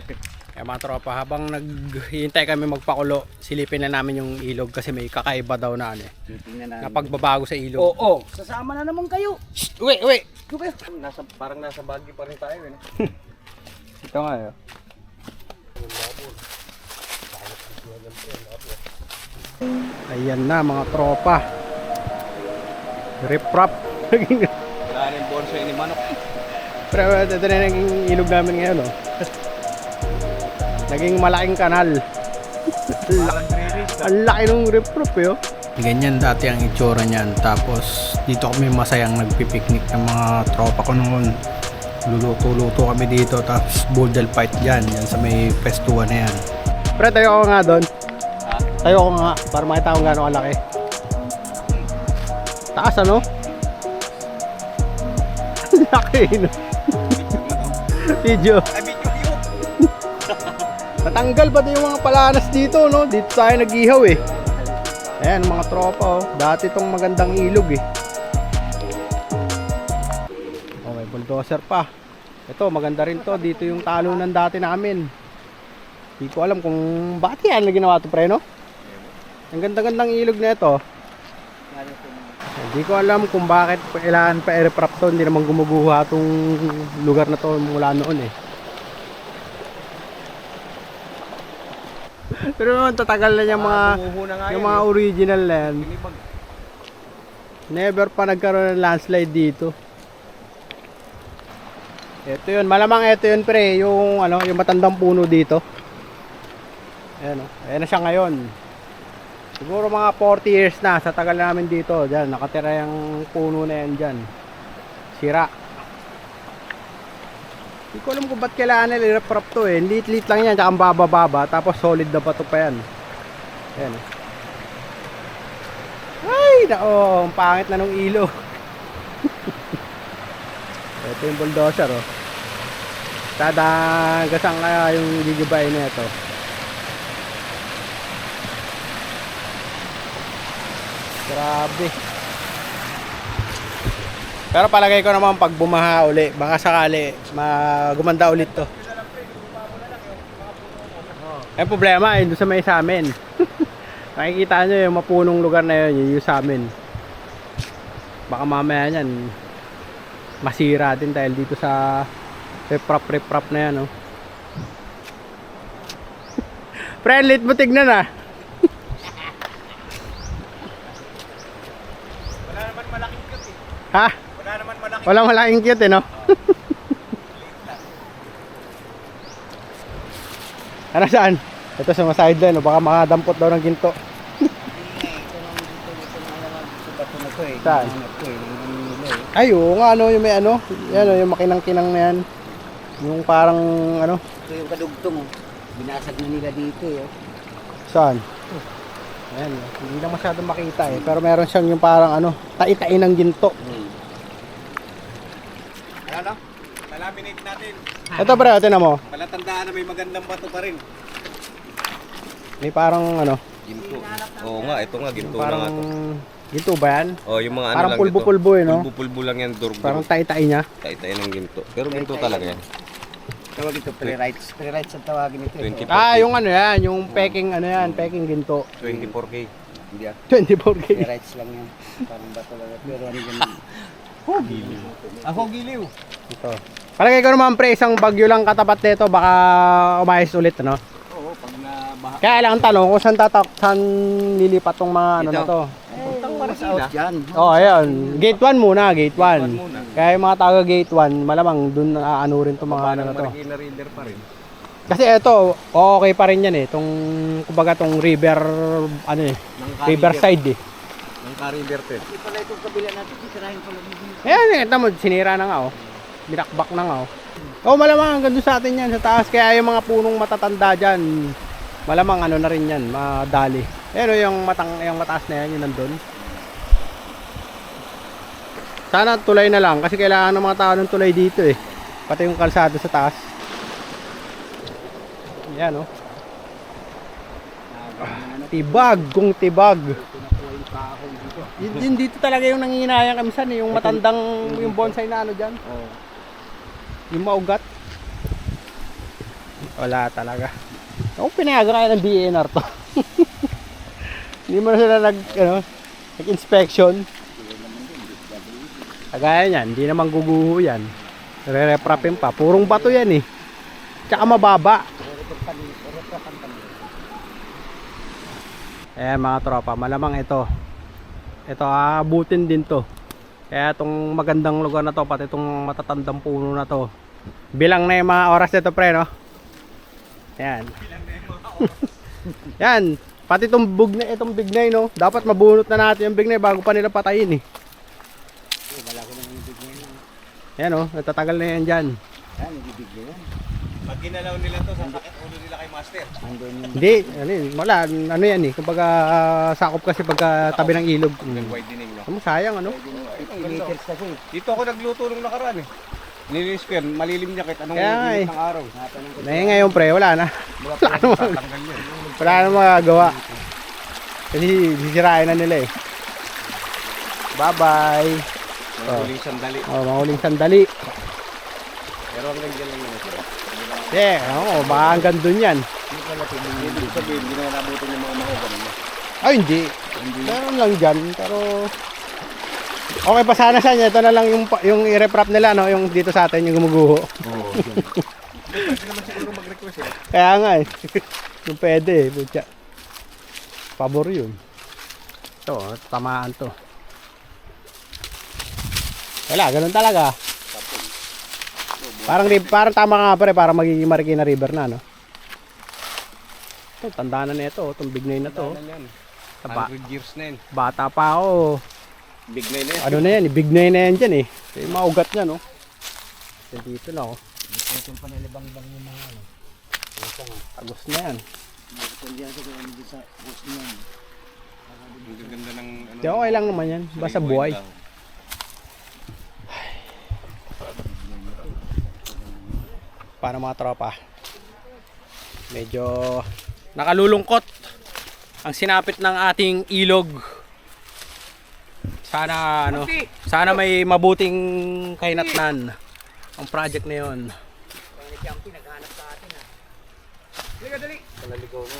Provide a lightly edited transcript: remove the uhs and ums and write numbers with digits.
Kaya mga tropa, habang naghihintay kami magpakulo, silipin na namin yung ilog kasi may kakaiba daw na ano eh. Na pagbabago sa ilog. Oo, sasama na naman kayo. Shh! Uwi! Uwi! Parang nasa Baguio pa rin tayo eh. Ito nga yun. Ayan na mga tropa. Rip-rap. Wala rin bonsai ni Manok. Pero ito na naging ilog namin ngayon oh. Naging malaking kanal. Ang laki ng rip-rap eh oh. Ganyan dati ang itsura niyan. Tapos dito kami masayang nagpipiknik ng mga tropa ko noon. Luluto-luto kami dito. Tapos boodle fight dyan. Yan sa may pestuan na yan. Pre, tayo ko nga doon. Tayo ko nga para makita kung gaano kalaki. Taas ano? Laki no? Video. Natanggal pati yung mga palanas dito no? Dito tayo nag-ihaw eh. Ayan mga tropa oh. Dati itong magandang ilog eh. Okay, bulldozer pa. Ito maganda rin to. Dito yung talunan dati namin. Hindi ko alam kung bakit yan na ginawa ito pre no? Ang ganda-gandang ilog na ito. Hindi ko alam kung bakit kailangan pa aircraft to. Hindi naman gumuguha itong lugar na to mula noon eh. Pero naman tatagal na yung mga original na yan. Never pa nagkaroon ng landslide dito. Ito yun, malamang ito yun pre, yung ano, yung matandang puno dito. Ayan oh. Ayan na siya ngayon. Siguro mga 40 years na sa tagal namin dito. Diyan, nakatira yung puno na yan dyan. Sira. Hindi ko alam kung ba't kailangan nila i-rap to eh. Lit-lit lang yan, tsaka ang baba-baba. Tapos solid na bato pa yan. Ayan oh. Ay, nako, ang pangit na nung ilo. Ito yung bulldozer oh. Tadang gasang kaya yung gigibay na ito. Grabe. Pero palagay ko naman pag bumaha uli, baka sakali gumanda ulit to. Ang problema ay doon sa may sa amin. Nakikita nyo yung mapunong lugar na yun, yung sa amin. Baka mamaya yan masira din dahil dito sa riprap na yan oh. Friendlit mo tignan ah. Ha? Wala naman malaki. Walang malaking cute eh no? Ano saan? Ito sa sideline, baka makadampot daw ng ginto. Saan? Ay oo nga ano, yung may ano, yan yung makinang-kinang na yan. Yung parang ano. Ito yung kadugtong. Binasag na nila dito eh. Saan? Ayan, hindi na masyadong makita eh. Pero meron siyang yung parang ano, tai-tai ng ginto. Ano? Nalaminate natin. Ito pre, tingnan mo. Palatandaan na may magandang bato pa rin. May parang ano. Ginto. Oo nga, ito nga, ginto Parang na nga to. ginto ba yan? Oh, yung mga ano Parang lang pulbo-pulbo eh no? Pulbo-pulbo lang yan, durog. Parang tai-tai niya. Tai-tai ng ginto. Pero ginto talaga yan. Tawag ito, pre-rights. Pre-rights ang tawagin ito. 24K. Ah, yung ano yan, yung peking ano yan, peking ginto. 24K. Hindi ah. 24K. Pre-rights lang yan. Parang bato lang. Pero ano ganun. Hogiliw. Ako giliw. Ito. Palagay ko naman pre, isang bagyo lang katapat nito, baka umayos ulit ano. Oo, pag nabaha. Kaya lang ang tanong kung saan lilipat tong mga ano na to. Puntang Marikina. Dyan. Oh, ayun. Gate 1 muna, gate 1. muna. Kaya yung mga taga gate 1, malamang dun ano rin tong mga ano na to. Marikina Reader pa rin. Kasi ito, okay pa rin yan eh. Tong kumbaga tong river ano eh, riverside eh. Ng Ka-River 10. Hindi pala itong kabila natin. Sisirahin pala dito. Ayan, ito mo, sinira na nga oh. Binakbak na nga oh. Oh, malamang hanggang doon sa atin yan sa taas. Kaya yung mga punong matatanda dyan, malamang ano na rin yan, madali. Ayan oh, yung mataas na yan, yung nandun. Sana tulay na lang kasi kailangan ng mga tao ng tulay dito eh. Pati yung kalsada sa taas. Ayan oh. Tibag, kung tibag. Yun dito talaga yung nanginayang kamisan eh, yung matandang, yung bonsai na ano dyan. Oo. Yung maugat. Wala talaga. Ako pinayagan kaya ng DNR to. Hindi mo na sila nag-inspection. Kagaya niyan, hindi naman guguho yan. Re-reprapin pa. Purong bato yan eh. Tsaka mababa. Ayan mga tropa, malamang ito. Ito aabutin din to. Kaya itong magandang lugar na to, pati itong matatandang puno na to. Bilang na yung mga oras nito pre, no? Ayan. Yan. Pati itong bignay, no? Dapat mabunot na natin yung bignay bago pa nila patayin eh. Yan oh, natatagal na yan dyan. Yan, ibibigay yan. Pag ginalaw nila to, sasakit ulo nila kay Master. Andun yung Hindi, wala, ano yan eh. Kumbaga sakop kasi pagka tabi ng ilog. Widening, no? Sayang ano? 50 meters kasi. Dito ako nagluto nung nakaraan eh. Nilinis ko yan, malilim niya kahit anong Kaya nga init eh. ng araw. Ngayon pre, wala na. Tatanggal yun. Wala na magagawa. Kasi sisirain na nila eh. Bye-bye. Huling sandali. Oh, mahuling sandali. Pero hanggang dyan lang yun sila. Baka hanggang dun yan. Hindi ko sabihin, hindi na nabutin yung mga mahogan mo. Ay, hindi. Meron lang dyan, pero... Okay pa sana sa inyo. Ito na lang yung i-reprap nila, no? Yung dito sa atin, yung gumuguho. Oo. Pwede naman siguro mag-request eh. Kaya nga eh. Yung pwede eh. Butya. Pabor yun. Ito, tamaan to. Wala, ganun talaga. Parang tama nga pre, para magiging Marikina River na, no? Ito, tandaan na ito. Itong bignay na to. Yan. Taba. 100 years na yun. Bata pa ako. Big na yun eh. Ano na yan, bignay na yan dyan eh. Yung mga ugat niya, no? Dito na, oh. Itong panalibang-bang yung mga ano. Agos na yan. Kundi sa kung ano sa bus niyan. Ang gaganda ng... Ano, Di okay lang naman yan. Basta buhay. Paano mga tropa? Medyo nakalulungkot ang sinapit ng ating ilog. Sana sana may mabuting kahinatnan ang project na 'yon. Naghahanap sa atin ah. Dali. Palaligaw mo.